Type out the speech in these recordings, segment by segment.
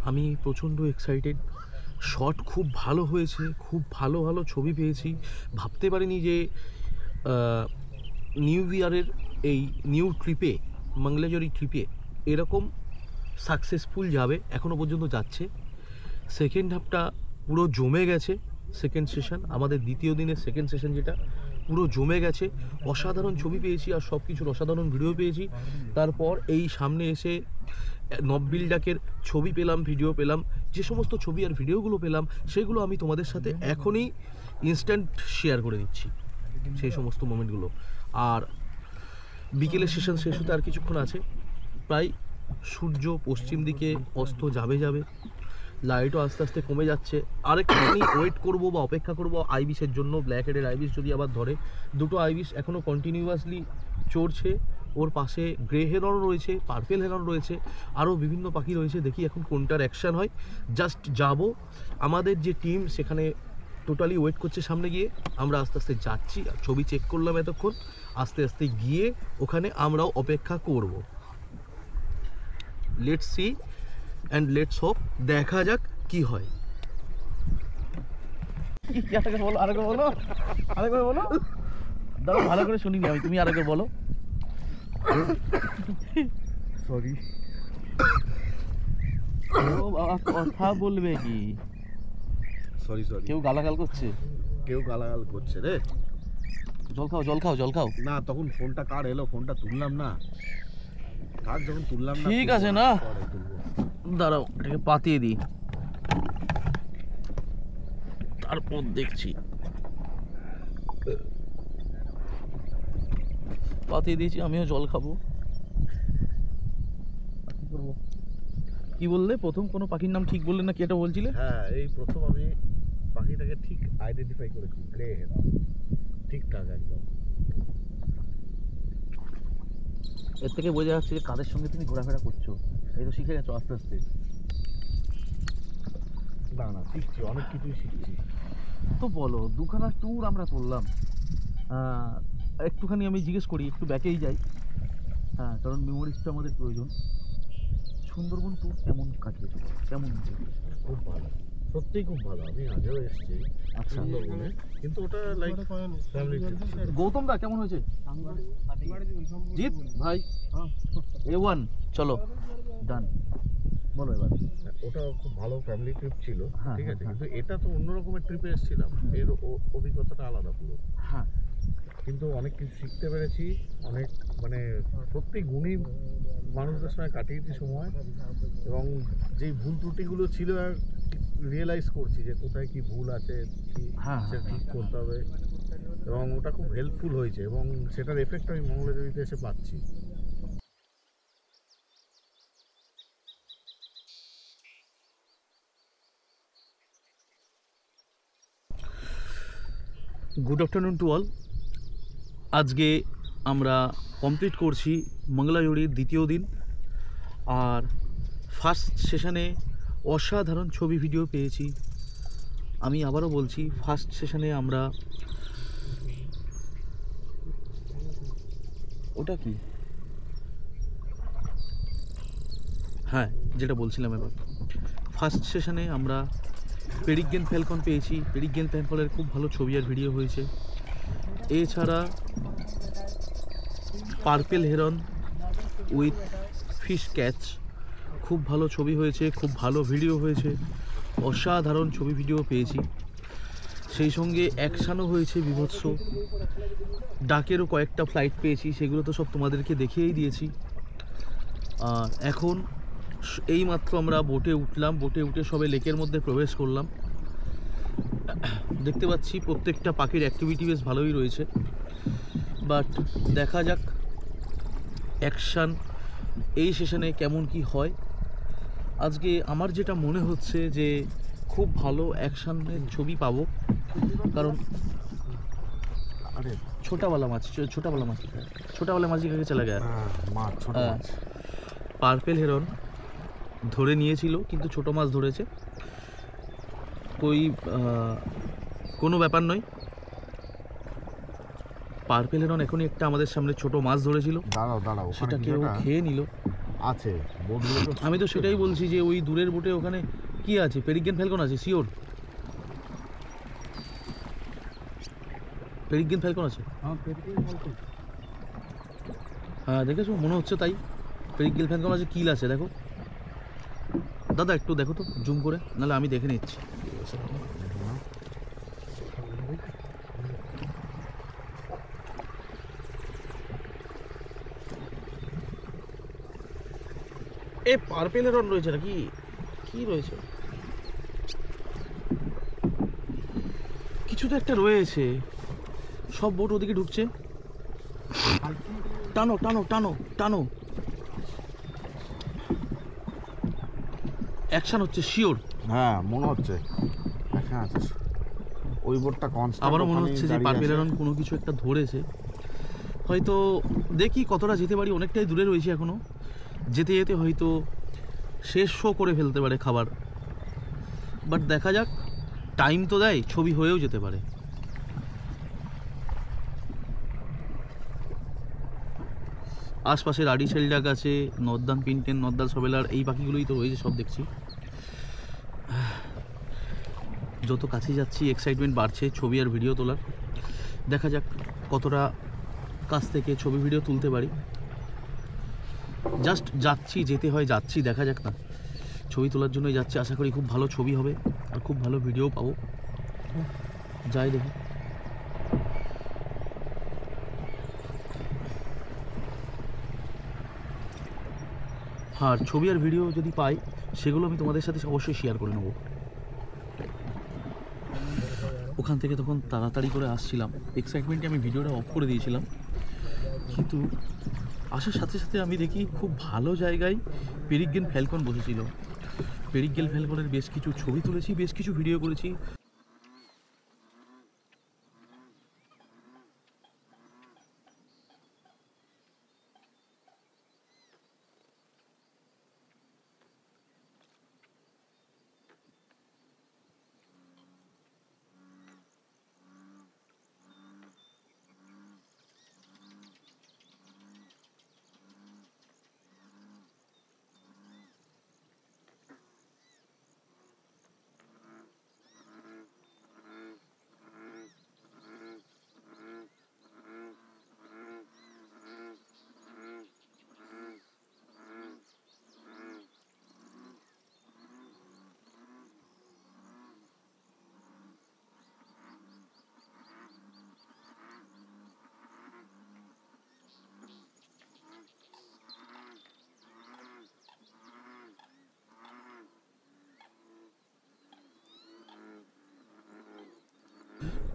আমি প্রচণ্ড excited. Shot খুব ভালো হয়েছে, খুব ভালো ভালো ছবি পেয়েছি। ভাবতে পারিনি যে নিউ ইয়ারের এই নিউ ট্রিপে, মঙ্গলাজরি ট্রিপে এরকম সাকসেসফুল যাবে। এখনও পর্যন্ত যাচ্ছে। সেকেন্ড হাফটা পুরো জমে গেছে। সেকেন্ড সেশন, আমাদের দ্বিতীয় দিনের সেকেন্ড সেশন, যেটা পুরো জমে গেছে। অসাধারণ ছবি পেয়েছি আর সব কিছুর অসাধারণ ভিডিও পেয়েছি। তারপর এই সামনে এসে নব্বিল ডাকের ছবি পেলাম, ভিডিও পেলাম। যে সমস্ত ছবি আর ভিডিওগুলো পেলাম সেগুলো আমি তোমাদের সাথে এখনই ইনস্ট্যান্ট শেয়ার করে দিচ্ছি, সেই সমস্ত মোমেন্টগুলো। আর বিকেলের সেশন শেষ হতে আর কিছুক্ষণ আছে। প্রায় সূর্য পশ্চিম দিকে অস্ত যাবে, লাইটও আস্তে আস্তে কমে যাচ্ছে। আরেকটুখানি ওয়েট করব বা অপেক্ষা করব আইবিসের জন্য। ব্ল্যাক হেডের আইবিস যদি আবার ধরে, দুটো আইবিস এখনও কন্টিনিউয়াসলি চড়ছে। ওর পাশে গ্রে হেরন রয়েছে, পার্পেল হেরন রয়েছে, আরও বিভিন্ন পাখি রয়েছে। দেখি এখন কোনটার অ্যাকশান হয়। জাস্ট যাব, আমাদের যে টিম সেখানে টোটালি ওয়েট করছে সামনে গিয়ে। আমরা আস্তে আস্তে যাচ্ছি, ছবি চেক করলাম এতক্ষণ। আস্তে আস্তে গিয়ে ওখানে আমরাও অপেক্ষা করব। Let's see and let's hope, দেখা যাক কি হয়। আরেকবার বলো দাদা, ভালো করে শুনিনি আমি, তুমি আরেকবার বলো। সরি। ও বাবা, কথা বলবে কি? সরি। কেউ গালাগাল করছে? কেউ গালাগাল করছে রে। জল খাও। না, তখন ফোনটা কার এলো, ফোনটা তুললাম না। কার যখন তুললাম না, ঠিক আছে না, দাঁড়াও এটাকে পাতিয়ে দিই, তারপর দেখছি। পাতিয়ে দিয়েছি, আমিও জল খাবো। কি করবো? কি বললে? প্রথম কোনো পাখির নাম ঠিক বললে না, কি এটা বলছিলে? হ্যাঁ, এই প্রথম আমি পাখিটাকে ঠিক আইডেন্টিফাই করেছি। গ্রে হেরন, ঠিকঠাক একদম। এর থেকে বোঝা যাচ্ছে যে কাদের সঙ্গে তুমি ঘোরাফেরা করছো। এই তো শিখে গেছো আস্তে আস্তে। না, শিখছি, অনেক কিছুই শিখছি। তো বলো, দুখানা ট্যুর আমরা করলাম। একটুখানি আমি জিজ্ঞেস করি, একটু ব্যাকেই যাই। হ্যাঁ, কারণ মেমোরিজটা আমাদের প্রয়োজন। সুন্দরবন ট্যুর কেমন কাটিয়েছো? কেমন? খুব ভালো, সত্যিই খুব ভালো। আমি আগেও এসেছি সুন্দরবনে, কিন্তু ওটা লাইক ফ্যামিলি ট্রিপ। গৌতম দা কেমন হয়েছে? জিৎ ভাই, A1 চলো, ডান। বলো এবার। ওটা খুব ভালো ফ্যামিলি ট্রিপ ছিল, হ্যাঁ, ঠিক আছে। হ্যাঁ, কিন্তু এটা তো অন্য রকমের ট্রিপে এসেছিলাম, এর অভিজ্ঞতাটা আলাদা পুরো। হ্যাঁ, কিন্তু অনেক কিছু শিখতে পেরেছি। অনেক মানে সত্যি গুণী মানুষদের সঙ্গে কাটিয়েছি সময়, এবং যেই ভুল ত্রুটিগুলো ছিল আর রিয়েলাইজ করছি যে কোথায় কি ভুল আছে, কি সেটা ঠিক করতে হবে। এবং ওটা খুব হেল্পফুল হয়েছে, এবং সেটার এফেক্ট আমি মঙ্গলাজরিতে এসে পাচ্ছি। Good afternoon to all. আজকে আমরা কমপ্লিট করছি মঙ্গলাজরির দ্বিতীয় দিন। আর ফার্স্ট সেশনে অসাধারণ ছবি ভিডিও পেয়েছি। আমি আবারও বলছি, ফার্স্ট সেশনে আমরা, ওটা কি, হ্যাঁ যেটা বলছিলাম, এবার ফার্স্ট সেশনে আমরা পেরিগেন ফ্যালকন পেয়েছি। পেরিগেন ফ্যালকনের খুব ভালো ছবি আর ভিডিও হয়েছে। এছাড়া purple heron with fish catch, খুব ভালো ছবি হয়েছে, খুব ভালো ভিডিও হয়েছে, অসাধারণ ছবি ভিডিও পেয়েছি। সেই সঙ্গে অ্যাকশানও হয়েছে বিভৎস। ডাকেরও কয়েকটা ফ্লাইট পেয়েছি, সেগুলো তো সব তোমাদেরকে দেখিয়েই দিয়েছি। আর এখন এইমাত্র আমরা বোটে উঠলাম, বোটে উঠে সবে লেকের মধ্যে প্রবেশ করলাম। দেখতে পাচ্ছি প্রত্যেকটা পাখির অ্যাক্টিভিটি বেশ ভালোই রয়েছে, বাট দেখা যাক অ্যাকশান এই সেশনে কেমন কি হয়। আজকে আমার যেটা মনে হচ্ছে যে খুব ভালো অ্যাকশানের ছবি পাবো, কারণ अरे छोटा वाला माछ दिखा के चला गया। পার্পেল হেরন ধরে নিয়েছিল, কিন্তু ছোট মাছ ধরেছে। কোনো ব্যাপার নয়। পার্পেল হেরন এখনই একটা আমাদের সামনে ছোট মাছ ধরেছিল, সেটা কেউ খেয়ে নিল। আছে বোটগুলো তো আমি তো সেটাই বলছি যে ওই দূরের বোটে ওখানে কি আছে, পেরিগেন ফ্যালকন আছে শিওর? পেরিগেন ফ্যালকন আছে? হ্যাঁ দেখেছো, মনে হচ্ছে তাই। পেরিগেন ফ্যালকন আছে, কিল আছে দেখো দাদা, একটু দেখো তো জুম করে, নাহলে আমি দেখে নিচ্ছি। এ পার্পেলের রন রয়েছে নাকি, কি রয়েছে? কিছু তো একটা রয়েছে। সব বোট ওদিকে ঢুকছে। টানো টানো টানো টানো, অ্যাকশন হচ্ছে শিওর। হ্যাঁ মনে হচ্ছে হ্যাঁ আছে, ওই বোটটা কনস্ট্যান্ট। আবারও মনে হচ্ছে যে পার্পেলেরন কোনো কিছু একটা ধরেছে হয়তো। দেখি কতটা যেতে পারি, অনেকটাই দূরে রয়েছে এখনো। যেতে যেতে হয়তো শেষ শো করে ফেলতে পারে খাবার, বাট দেখা যাক। টাইম তো দেয়, ছবি হয়েও যেতে পারে। আশপাশে রাডি শেলডাক আছে, নর্দার্ন পিনটেন, নর্দার্ন সবেলার, এই পাখিগুলোই তো রয়েছে সব দেখছি। যত কাছে যাচ্ছি এক্সাইটমেন্ট বাড়ছে ছবি আর ভিডিও তোলার। দেখা যাক কতটা কাছ থেকে ছবি ভিডিও তুলতে পারি। জাস্ট যাচ্ছি, যেতে হয় যাচ্ছি, দেখা যাক না। ছবি তোলার জন্যই যাচ্ছি, আশা করি খুব ভালো ছবি হবে আর খুব ভালো ভিডিও পাবো। যাই দেখি। আর ছবি আর ভিডিও যদি পাই সেগুলো আমি তোমাদের সাথে অবশ্যই শেয়ার করে নেবো। ওখান থেকে তখন তাড়াতাড়ি করে আসছিলাম, এক্সাইটমেন্টে আমি ভিডিওটা অফ করে দিয়েছিলাম, কিন্তু আসার সাথে সাথে আমি দেখি খুব ভালো জায়গায় পেরিগেন ফ্যালকন বসেছিল। পেরিগেন ফ্যালকনের বেশ কিছু ছবি তুলেছি, বেশ কিছু ভিডিও করেছি।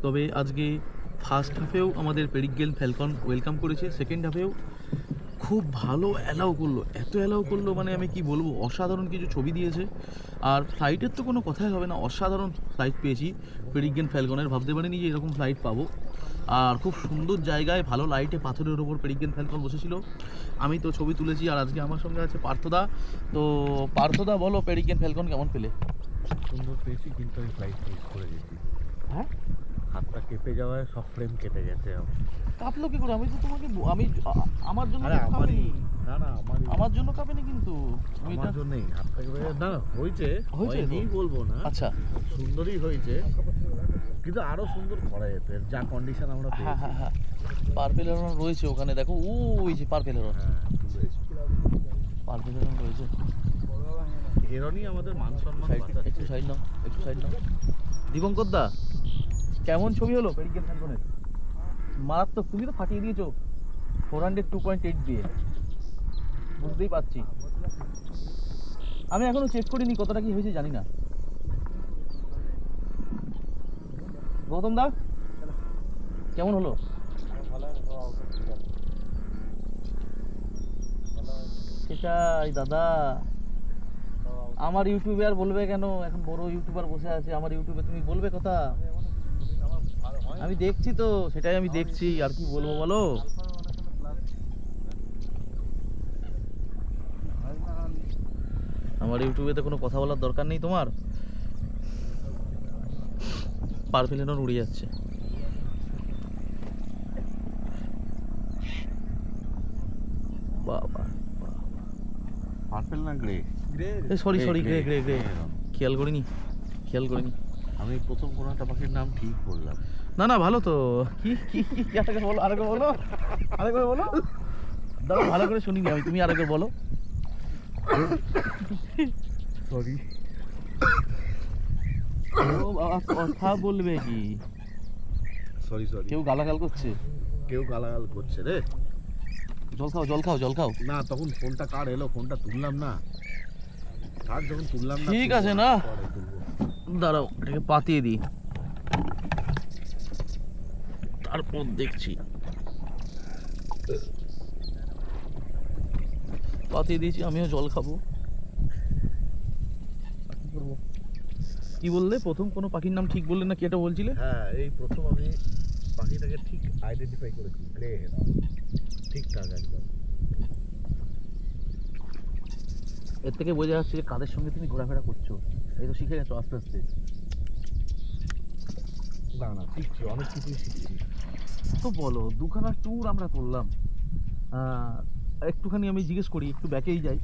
তবে আজকে ফার্স্ট হাফেও আমাদের পেরিগেন ফ্যালকন ওয়েলকাম করেছে, সেকেন্ড হাফেও খুব ভালো অ্যালাউ করলো, এত অ্যালাউ করলো মানে আমি কি বলবো, অসাধারণ কিছু ছবি দিয়েছে। আর ফ্লাইটের তো কোনো কথাই হবে না, অসাধারণ ফ্লাইট পেয়েছি পেরিগেন ফ্যালকনের, ভাবতে পারিনি যে এরকম ফ্লাইট পাবো। আর খুব সুন্দর জায়গায় ভালো লাইটে পাথরের ওপর পেরিগেন ফ্যালকন বসেছিল। আমি তো ছবি তুলেছি, আর আজকে আমার সঙ্গে আছে পার্থদা। তো পার্থদা বলো, পেরিগেন ফ্যালকন কেমন পেলে? সুন্দর পেয়েছি, কিন্তু আমি ফ্লাইট মিস করে গেছি। হ্যাঁ, হাতটা কেঁপে যাওয়ায় সব ফ্রেম কেটে গেছে। কাঁপলো কি করে? আমি তো তোমাকে আমার জন্য আরে আমারই, কাঁপেনি। না না আমারই, আমার জন্য কাঁপেনি কিন্তু আমার জন্যই হাতটা কেঁপে গেছে। না হয়েছে, হয়েছে তো? বলবো না, আচ্ছা, সুন্দরই হয়েছে, কিন্তু আরো সুন্দর করা যেত যা কন্ডিশন আমরা হ্যাঁ পেয়েছি। হ্যাঁ হ্যাঁ, পার্পেলেরন রয়েছে ওখানে, দেখো ওই যে পার্পেলেরন, হ্যাঁ পার্পেলেরন রয়েছে। এরনই আমাদের মান সম্মান বাঁচাচ্ছে। একটু সাইড নাও, একটু সাইড নাও। দীপঙ্কর দা, কেমন ছবি হলো পেরিগেন ফ্যালকনের? মারাত্মক, তুমি তো ফাটিয়ে দিয়েছো 400 2.8 দিয়ে, বুঝতেই পারছি। আমি এখনো চেক করিনি কতটা কি হয়েছে, জানি না। গৌতম দা কেমন হলো? সেটাই দাদা, আমার ইউটিউবে আর বলবে কেন, এখন বড় ইউটিউবার বসে আছে আমার ইউটিউবে, তুমি বলবে কথা? আমি দেখছি তো, সেটাই আমি দেখছি, আর কি বলবো বলো। আমার ইউটিউবে তো কোনো কথা বলার দরকার নেই তোমার। পার্পেলেরন উড়ে যাচ্ছে। বাবা, না grey? Sorry grey, sorry grey grey grey এরকম। খেয়াল করিনি আমি প্রথম কোনো একটা পাখির নাম ঠিক বললাম। না না ভালো তো কি কি কি আরেকবার বলো আরেকবার বলো দাঁড়াও ভালো করে শুনিনি আমি, তুমি আরেকবার বলো। সরি। ও বাবা কথা বলবে কি, সরি সরি। কেউ গালাগাল করছে, কেউ গালাগাল করছে রে। জল খাও না তখন ফোনটা কার এলো, ফোনটা তুললাম না। কার যখন তুললাম না ঠিক তুলবো আছে না। পরে তুলবো। দাঁড়াও এটাকে পাতিয়ে দিই, তারপর দেখছি। পাতিয়ে দিয়েছি, আমিও জল খাবো। আর কি করবো? কি বললে প্রথম কোনো পাখির নাম ঠিক বললে না, কি এটা বলছিলে? হ্যাঁ এই প্রথম আমি পাখিটাকে ঠিক আইডেন্টিফাই করেছি, গ্রে হেড, ঠিকঠাক একদম। এর থেকে বোঝা যাচ্ছে যে কাদের সঙ্গে তুমি ঘোরাফেরা করছো, এই তো শিখে গেছো আস্তে আস্তে। না না শিখছি, অনেক কিছুই শিখছি। তো বলো, দুখানা ট্যুর আমরা করলাম, একটুখানি আমি জিজ্ঞেস করি, একটু ব্যাকেই যাই।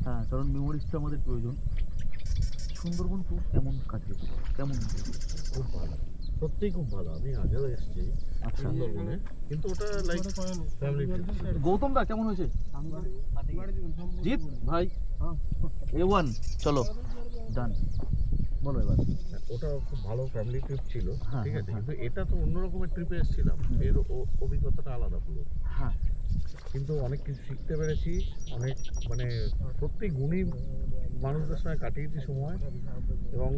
হ্যাঁ, কারণ মেমোরিজটা আমাদের প্রয়োজন। সুন্দরবন ট্যুর কেমন কাটবে, কেমন? খুব ভালো, সত্যিই খুব ভালো। আমি আগেও এসেছি আচ্ছা, সুন্দরবনে, কিন্তু ওটা লাইক ফ্যামিলি ট্রিপ। গৌতম দা কেমন হয়েছে? জিৎ ভাই A1 চলো ডান, বলো এবার। ওটা খুব ভালো ফ্যামিলি ট্রিপ ছিল, হ্যাঁ, ঠিক হ্যাঁ, আছে। হ্যাঁ। কিন্তু এটা তো অন্য রকমের ট্রিপে এসেছিলাম, এর অভিজ্ঞতাটা আলাদা পুরো। হ্যাঁ, কিন্তু অনেক কিছু শিখতে পেরেছি, অনেক মানে সত্যি গুণী মানুষদের সঙ্গে কাটিয়েছি সময়, এবং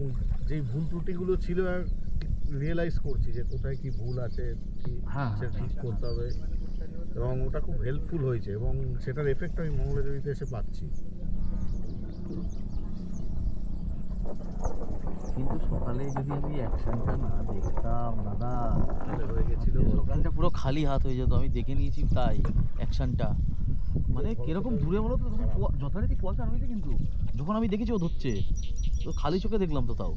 যেই ভুল ত্রুটিগুলো ছিল আর রিয়েলাইজ করছি যে কোথায় কি ভুল আছে, কি হ্যাঁ, সেটা হ্যাঁ, ঠিক করতে হবে। এবং ওটা খুব হেল্পফুল হয়েছে, এবং সেটার এফেক্ট আমি মঙ্গলাদেবীতে এসে পাচ্ছি। কিন্তু সকালে যদি আমি অ্যাকশনটা না দেখতাম দাদা, তাহলে হয়ে গেছিল সকালটা পুরো খালি হাত হয়ে যেত। আমি দেখে নিয়েছি তাই অ্যাকশনটা, মানে কিরকম দূরে বলো তো, তখন যথারীতি কুয়াশা রয়েছে, কিন্তু যখন আমি দেখেছি ও ধরছে তো খালি চোখে দেখলাম তো, তাও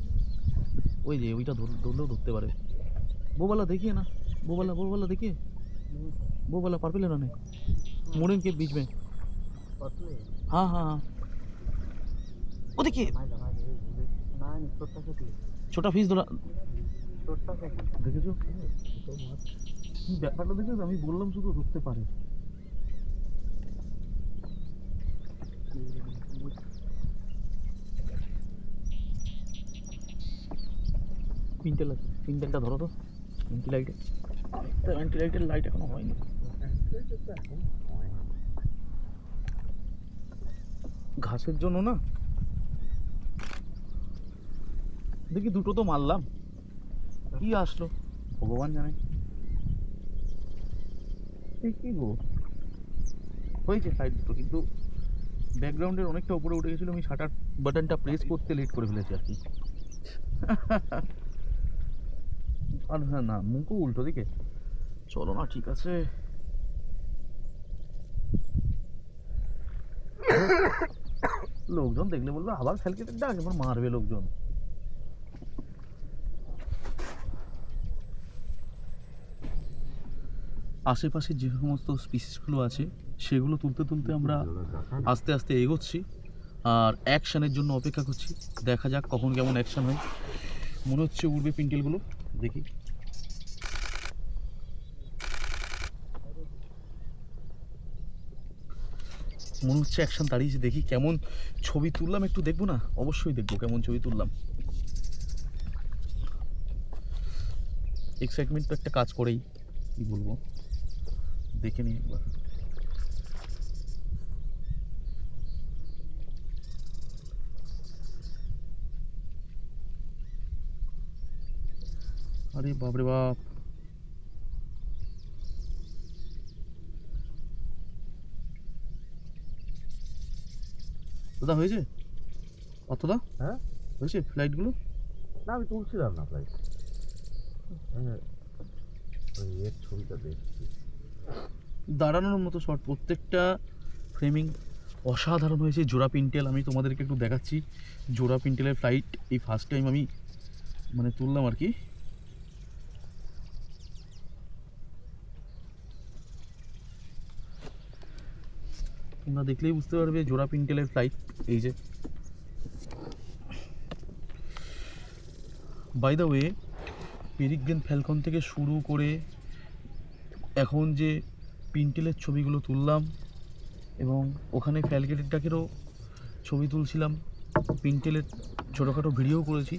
ওই যে ওইটা ধরলেও ধরতে পারে। बोवाला देखिए ना, बोवाला देखिए, बोवाला पर्पल इन्होंने मोरिंग के बीच में। हाँ हाँ हाँ, वो देखिए छोटा ফিস ধরা দেখেছো, ব্যাপারটা দেখেছো, আমি বললাম শুধু ধরতে পারে। পিন্টেল আছে, পিন্টেলটা ধরো তো, অ্যান্টি লাইটের এখনো হয়নি। ঘাসের জন্য না, দেখি দুটো তো মারলাম, কি আসলো ভগবান জানে। কি গো হয়েছে সাইড দুটো, কিন্তু ব্যাকগ্রাউন্ডের অনেকটা উপরে উঠে গেছিলো, আমি শাটার বাটনটা প্রেস করতে লেট করে ফেলেছি আর কি। আর হ্যাঁ না, মুখও উল্টো দিকে, চলো না ঠিক আছে। লোকজন দেখলে বলবে আবার ফ্যালকেটের ডাক, এবার মারবে লোকজন। আশেপাশে যে সমস্ত স্পিসিসগুলো আছে সেগুলো তুলতে তুলতে আমরা আস্তে আস্তে এগোচ্ছি, আর অ্যাকশানের জন্য অপেক্ষা করছি। দেখা যাক কখন কেমন অ্যাকশান হয়। মনে হচ্ছে উড়বে পিন্টেলগুলো, দেখি। মনে হচ্ছে অ্যাকশন দাঁড়িয়েছে, দেখি কেমন ছবি তুললাম, একটু দেখবো না, অবশ্যই দেখবো কেমন ছবি তুললাম। এক্সাইটমেন্ট তো একটা কাজ করেই, কি বলবো, দেখে নিই একবার। আরে বাপরে বাপ, দাদা হয়েছে অতদা? হ্যাঁ হয়েছে ফ্লাইটগুলো? না আমি তুলছিলাম না প্রায়, ওই এর ছবিটা দেখছি। দাঁড়ানোর মতো শট, প্রত্যেকটা ফ্রেমিং অসাধারণ হয়েছে। জোড়া পিন্টেল আমি তোমাদেরকে একটু দেখাচ্ছি, জোড়া পিন্টেলের ফ্লাইট এই ফার্স্ট টাইম আমি মানে তুললাম আর কি। তোমরা দেখলেই বুঝতে পারবে জোড়া পিন্টেলের ফ্লাইট। এই যে বাই দ্য ওয়ে, পেরিগ্রেন ফ্যালকন থেকে শুরু করে এখন যে পিন্টেলের ছবিগুলো তুললাম এবং ওখানে ফ্যালকেটের ডাকেরও ছবি তুলছিলাম, পিন্টেলের ছোটোখাটো ভিডিও করেছি,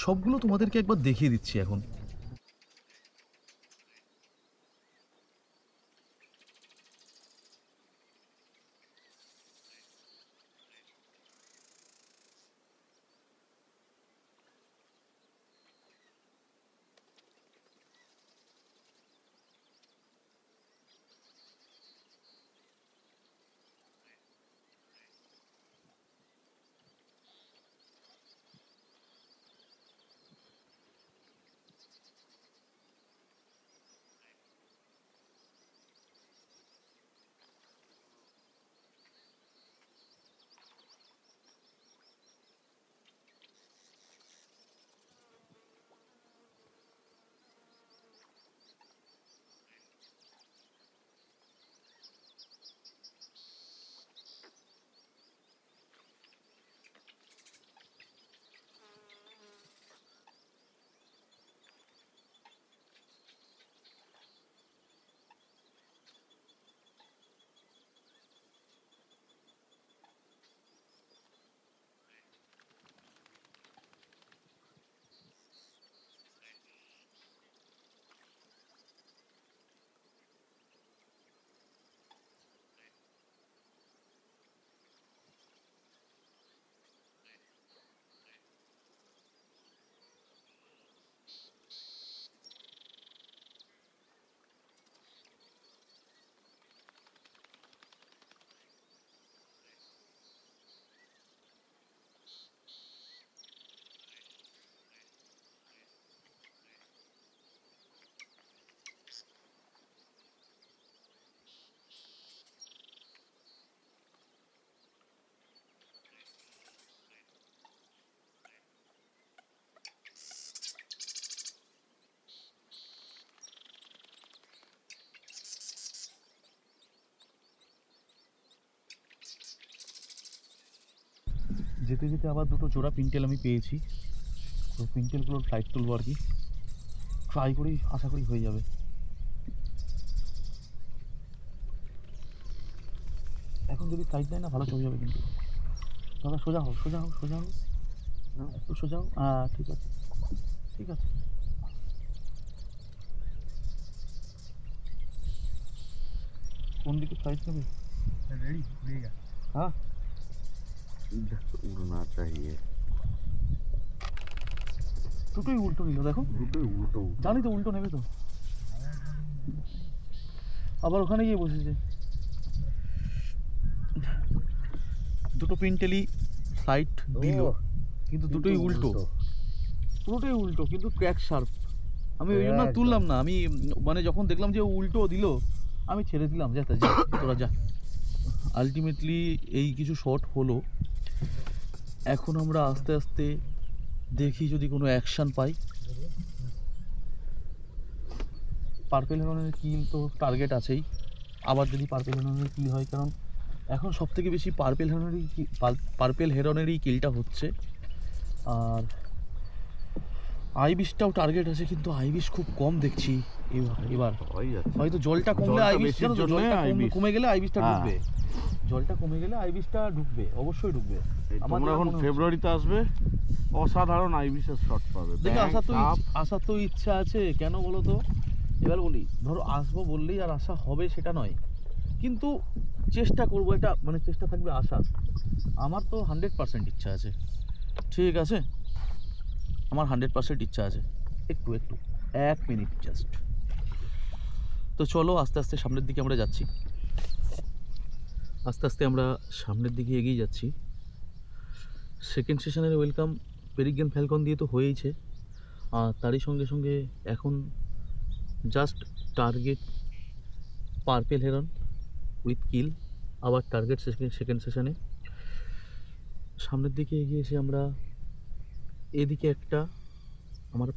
সবগুলো তোমাদেরকে একবার দেখিয়ে দিচ্ছি এখন। যেতে যেতে আবার দুটো জোড়া পিন্টেল আমি পেয়েছি, তো পিন্টেলগুলোর ফ্লাইট তুলবো আর কি, ট্রাই করি, আশা করি হয়ে যাবে। এখন যদি ফ্লাইট দেয় না ভালো ছবি হবে কিন্তু। দাদা সোজা হোক, সোজা হোক, সোজা হোক, একটু সোজা হোক, হ্যাঁ ঠিক আছে, ঠিক আছে। কোন দিকে ফ্লাইট নেবে? रेडी रहेगा। हाँ उड़ना चाहिए। দুটোই উল্টো নিল দেখো, দুটোই উল্টো। জানি তো উল্টো নেবে তো, আবার ওখানে গিয়ে বসেছে। দুটো পিন্টেলই ফ্লাইট দিল, কিন্তু দুটোই উল্টো, পুরোটাই উল্টো, কিন্তু ক্র্যাক শার্প। আমি ওই জন্য আর তুললাম না, আমি মানে যখন দেখলাম যে ও উল্টো দিল আমি ছেড়ে দিলাম, যা যা তোরা যা। আলটিমেটলি এই কিছু শট হলো। এখন আমরা আস্তে আস্তে দেখি যদি কোনো অ্যাকশান পাই। পার্পেল হেরনের কিল তো টার্গেট আছেই, আবার যদি পার্পেল হেরনের কিল হয়, কারণ এখন সব থেকে বেশি পার্পেল হেরনেরই কিলটা হচ্ছে। আর আইবিশটাও টার্গেট আছে, কিন্তু আইবিশ খুব কম দেখছি এবার। হয়তো জলটা কমলে আইবিশ, কমে গেলে আইবিশটা ঢুকবে, জলটা কমে গেলে আইবিশটা ঢুকবে, অবশ্যই ঢুকবে। তোমরা এখন ফেব্রুয়ারিতে আসবে, অসাধারণ আইবিশের শট পাবে। দেখে আসার তো ইচ্ছা আছে, কেন বলো তো? এবার বলি, ধরো আসবো বললেই আর আশা হবে সেটা নয়, কিন্তু চেষ্টা করবো, এটা মানে চেষ্টা থাকবে আসার। আমার তো 100% ইচ্ছা আছে, ঠিক আছে, আমার 100% ইচ্ছা আছে। একটু 1 মিনিট জাস্ট। তো চলো আস্তে আস্তে সামনের দিকে আমরা যাচ্ছি, আস্তে আস্তে আমরা সামনের দিকে এগিয়ে যাচ্ছি। সেকেন্ড সেশনের ওয়েলকাম পেরিগ্রেন ফ্যালকন দিয়ে তো হয়েইছে, আর তারই সঙ্গে সঙ্গে এখন just target purple heron with kill, আবার টার্গেট সেকেন্ড সেশনে। সামনের দিকে এগিয়ে এসে আমরা এদিকে একটা, আমার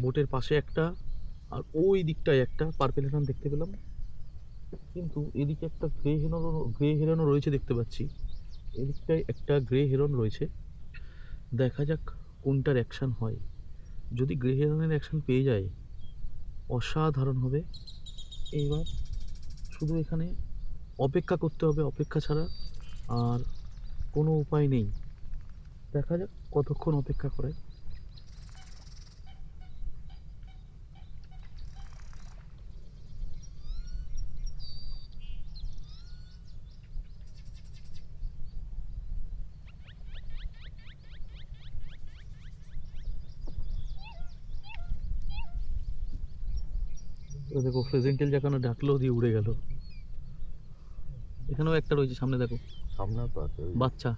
বোটের পাশে একটা, আর ওই দিকটায় একটা পার্পেল হেরন দেখতে পেলাম। কিন্তু এদিকে একটা গ্রে হেরনও রয়েছে দেখতে পাচ্ছি। এদিকটায় একটা গ্রে হেরন রয়েছে, দেখা যাক কোনটার অ্যাকশন হয়। যদি গ্রে হেরনের অ্যাকশন পেয়ে যায় অসাধারণ হবে। এইবার শুধু এখানে অপেক্ষা করতে হবে, অপেক্ষা ছাড়া আর কোনো উপায় নেই। দেখা যাক কতক্ষণ অপেক্ষা করে। তো দেখো প্রেজেন্টেল যেখানে ডাকলো দিয়ে উড়ে গেল। এখানেও একটা রয়েছে সামনে, দেখো সামনেও তো আছে ওই বাচ্চা।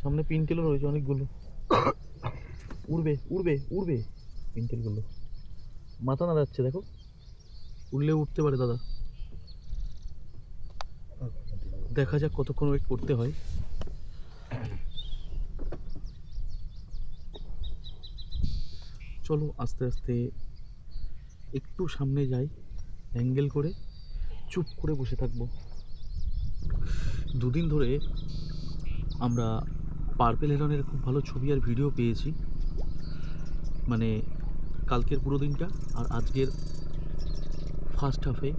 সামনে পিনটেলও রয়েছে অনেকগুলো। উড়বে উড়বে উড়বে পিনটেলগুলো, মাথা না যাচ্ছে দেখো, উড়লে উঠতে পারে দাদা। দেখা যাক কতক্ষণ ওয়েট করতে হয়। চলো আস্তে আস্তে একটু সামনে যাই, অ্যাঙ্গেল করে চুপ করে বসে থাকবো। দুদিন ধরে আমরা পার্পেল হেরনের খুব ভালো ছবি আর ভিডিও পেয়েছি, মানে কালকের পুরো দিনটা আর আজকের ফার্স্ট হাফে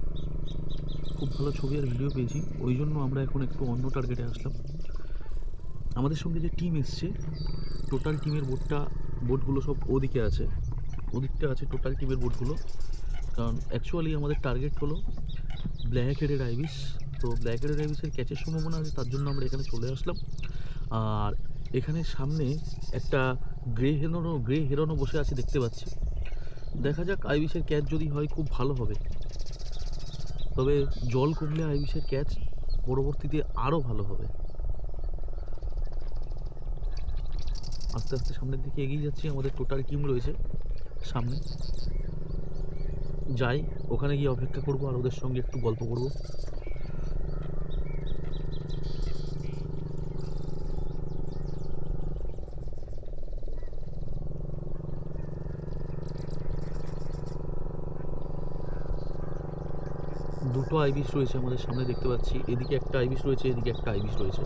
খুব ভালো ছবি আর ভিডিও পেয়েছি। ওই জন্য আমরা এখন একটু অন্য টার্গেটে আসলাম। আমাদের সঙ্গে যে টিম এসছে, টোটাল টিমের বোটগুলো সব ওদিকে আছে, ওদিকটা আছে টোটাল টিমের বোটগুলো। কারণ অ্যাকচুয়ালি আমাদের টার্গেট হলো ব্ল্যাক হেডেড আইবিস। তো ব্ল্যাক হেডেড আইবিসের ক্যাচের সম্ভাবনা আছে, তার জন্য আমরা এখানে চলে আসলাম। আর এখানে সামনে একটা গ্রে হেরনও বসে আছে দেখতে পাচ্ছি। দেখা যাক আইবিসের ক্যাচ যদি হয় খুব ভালো হবে, তবে জল কমলে আইবিসের ক্যাচ পরবর্তীতে আরও ভালো হবে। আস্তে আস্তে সামনের দিকে এগিয়ে যাচ্ছি, আমাদের টোটাল টিম রয়েছে সামনে। যাই ওখানে গিয়ে অপেক্ষা করবো আর ওদের সঙ্গে একটু গল্প করবো। দুটো আইবিস রয়েছে আমাদের সামনে দেখতে পাচ্ছি, এদিকে একটা আইবিস রয়েছে, এদিকে একটা আইবিস রয়েছে।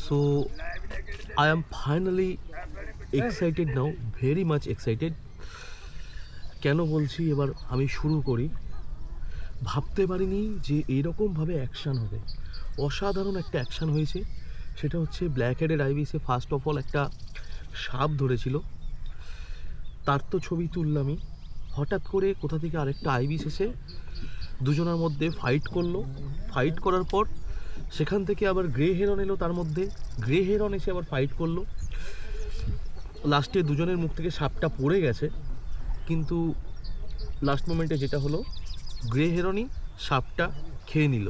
So I am finally excited now, very much excited. কেন বলছি, এবার আমি শুরু করি। ভাবতে পারিনি যে এইরকমভাবে অ্যাকশান হবে। অসাধারণ একটা অ্যাকশান হয়েছে। সেটা হচ্ছে ব্ল্যাক হেডেড আইবিসে ফার্স্ট অফ অল একটা সাপ ধরেছিল, তার তো ছবি তুললামই। হঠাৎ করে কোথা থেকে আরেকটা আইবিস এসে দুজনের মধ্যে ফাইট করলো। ফাইট করার পর সেখান থেকে আবার গ্রে হেরন এলো, তার মধ্যে গ্রে হেরন এসে আবার ফাইট করলো। লাস্টে দুজনের মুখ থেকে সাপটা পড়ে গেছে, কিন্তু লাস্ট মোমেন্টে যেটা হলো গ্রে হেরনই সাপটা খেয়ে নিল।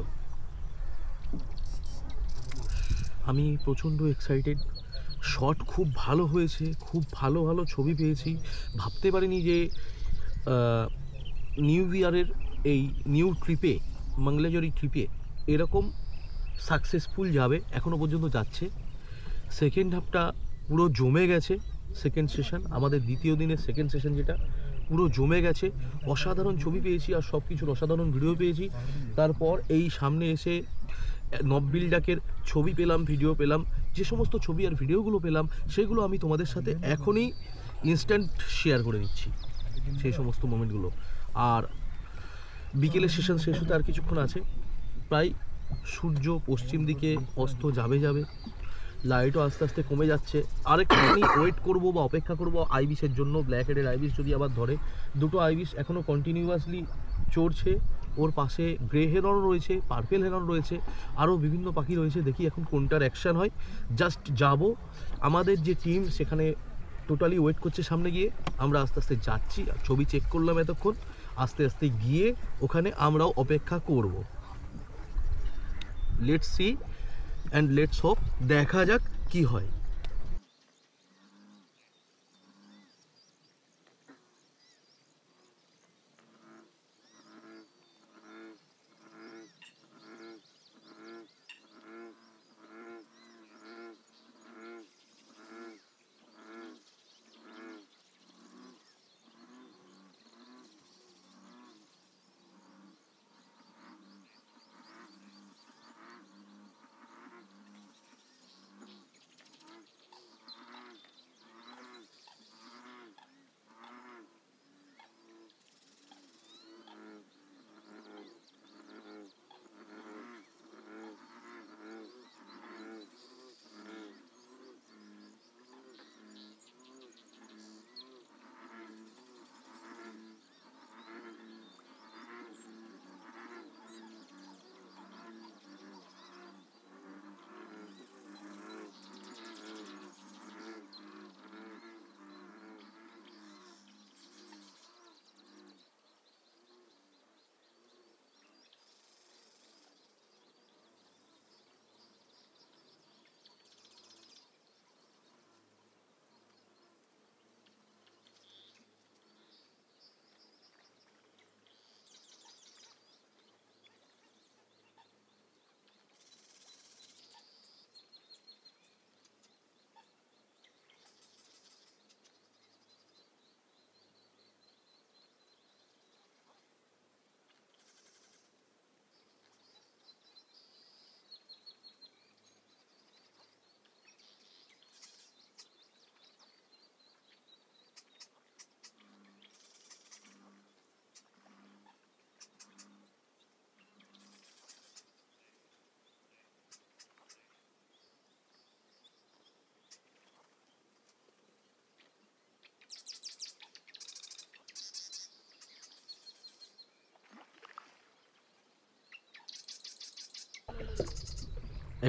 আমি প্রচণ্ড এক্সাইটেড। শট খুব ভালো হয়েছে, খুব ভালো ভালো ছবি পেয়েছি। ভাবতে পারিনি যে নিউ ইয়ারের এই নিউ ট্রিপে, মঙ্গলেজরি ট্রিপে এরকম সাকসেসফুল যাবে। এখনও পর্যন্ত যাচ্ছে। সেকেন্ড হাফটা পুরো জমে গেছে। সেকেন্ড সেশন, আমাদের দ্বিতীয় দিনের সেকেন্ড সেশন, যেটা পুরো জমে গেছে। অসাধারণ ছবি পেয়েছি আর সব কিছুর অসাধারণ ভিডিও পেয়েছি। তারপর এই সামনে এসে নব্বিল ডাকের ছবি পেলাম, ভিডিও পেলাম। যে সমস্ত ছবি আর ভিডিওগুলো পেলাম সেগুলো আমি তোমাদের সাথে এখনই ইনস্ট্যান্ট শেয়ার করে দিচ্ছি, সেই সমস্ত মোমেন্টগুলো। আর বিকেলের সেশন শেষ হতে আর কিছুক্ষণ আছে, প্রায় সূর্য পশ্চিম দিকে অস্ত যাবে। লাইটও আস্তে আস্তে কমে যাচ্ছে। আরেকটুখানি ওয়েট করব বা অপেক্ষা করব আইবিসের জন্য। ব্ল্যাক হেডের আইবিস যদি আবার ধরে, দুটো আইবিস এখনও কন্টিনিউয়াসলি চড়ছে। ওর পাশে গ্রে হেরন রয়েছে, পার্পেল হেরন রয়েছে, আরও বিভিন্ন পাখি রয়েছে। দেখি এখন কোনটার অ্যাকশান হয়। জাস্ট যাব, আমাদের যে টিম সেখানে টোটালি ওয়েট করছে সামনে গিয়ে। আমরা আস্তে আস্তে যাচ্ছি, ছবি চেক করলাম এতক্ষণ, আস্তে আস্তে গিয়ে ওখানে আমরাও অপেক্ষা করব। Let's see and let's hope, দেখা যাক কি হয়।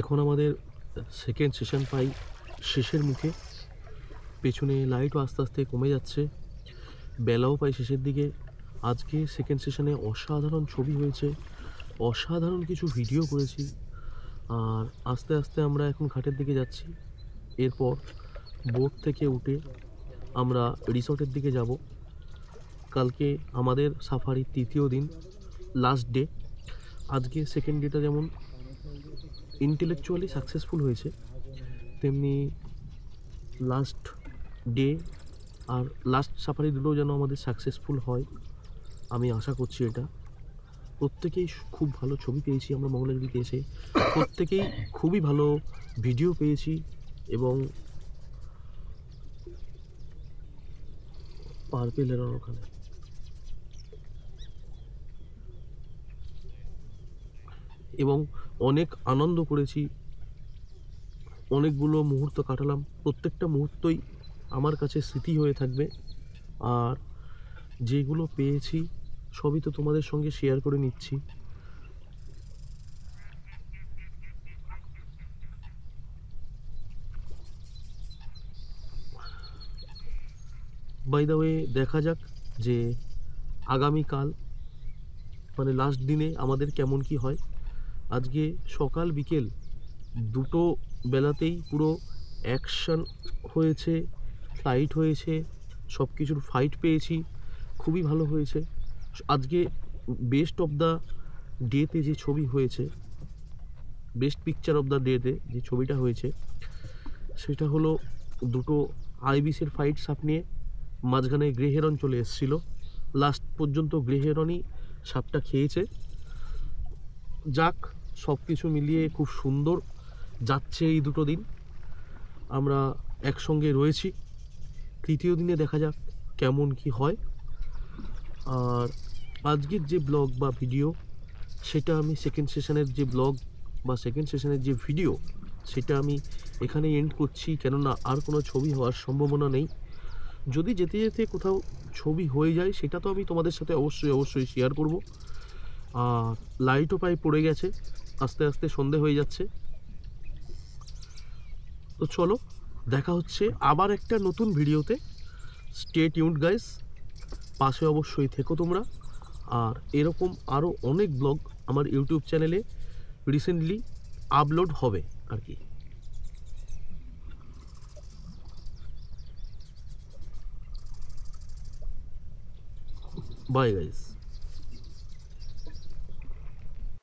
এখন আমাদের সেকেন্ড সেশন পাই শেষের মুখে। পেছনে লাইটও আস্তে আস্তে কমে যাচ্ছে, বেলাও পাই শেষের দিকে। আজকে সেকেন্ড সেশনে অসাধারণ ছবি হয়েছে, অসাধারণ কিছু ভিডিও করেছি। আর আস্তে আস্তে আমরা এখন ঘাটের দিকে যাচ্ছি। এরপর বোট থেকে উঠে আমরা রিসর্টের দিকে যাব। কালকে আমাদের সাফারির তৃতীয় দিন, লাস্ট ডে। আজকে সেকেন্ড ডেটা যেমন ইন্টেলেকচুয়ালি সাকসেসফুল হয়েছে, তেমনি লাস্ট ডে আর লাস্ট সাফারি দুটো যেন আমাদের সাকসেসফুল হয়, আমি আশা করছি। এটা প্রত্যেকেই খুব ভালো ছবি পেয়েছি আমরা মঙ্গলাগিরিতে এসে, প্রত্যেকেই খুবই ভালো ভিডিও পেয়েছি। এবং পার্পেল হেরন ওখানে, এবং অনেক আনন্দ করেছি, অনেকগুলো মুহূর্ত কাটালাম। প্রত্যেকটা মুহূর্তই আমার কাছে স্মৃতি হয়ে থাকবে। আর যেগুলো পেয়েছি সবই তো তোমাদের সঙ্গে শেয়ার করে নিচ্ছি। বাই দ্য ওয়ে, দেখা যাক যে আগামীকাল মানে লাস্ট দিনে আমাদের কেমন কি হয়। আজকে সকাল বিকেল দুটো বেলাতেই পুরো অ্যাকশন হয়েছে, ফ্লাইট হয়েছে, সব কিছুর ফাইট পেয়েছি, খুবই ভালো হয়েছে। আজকে বেস্ট অফ দ্য ডেতে যে ছবি হয়েছে, বেস্ট পিকচার অফ দ্য ডেতে যে ছবিটা হয়েছে, সেটা হলো দুটো আইবিসের ফাইট সাপ নিয়ে মাঝখানে গ্রে হেরন চলে এসেছিলো। লাস্ট পর্যন্ত গ্রে হেরনই সাপটা খেয়েছে। যাক, সব কিছু মিলিয়ে খুব সুন্দর যাচ্ছে এই দুটো দিন। আমরা একসঙ্গে রয়েছি। তৃতীয় দিনে দেখা যাক কেমন কি হয়। আর আজকের যে ব্লগ বা ভিডিও, সেটা আমি সেকেন্ড সেশনের যে ব্লগ বা সেকেন্ড সেশনের যে ভিডিও সেটা আমি এখানে এন্ড করছি, কেননা আর কোনো ছবি হওয়ার সম্ভাবনা নেই। যদি যেতে যেতে কোথাও ছবি হয়ে যায় সেটা তো আমি তোমাদের সাথে অবশ্যই শেয়ার করব। আর লাইটও প্রায় পড়ে গেছে, আস্তে আস্তে সন্ধে হয়ে যাচ্ছে। তো চলো, দেখা হচ্ছে আবার একটা নতুন ভিডিওতে। স্টে টিউনড গাইস, পাশে অবশ্যই থেকো তোমরা। আর এরকম আরও অনেক ব্লগ আমার ইউটিউব চ্যানেলে রিসেন্টলি আপলোড হবে আর কি। Bye guys.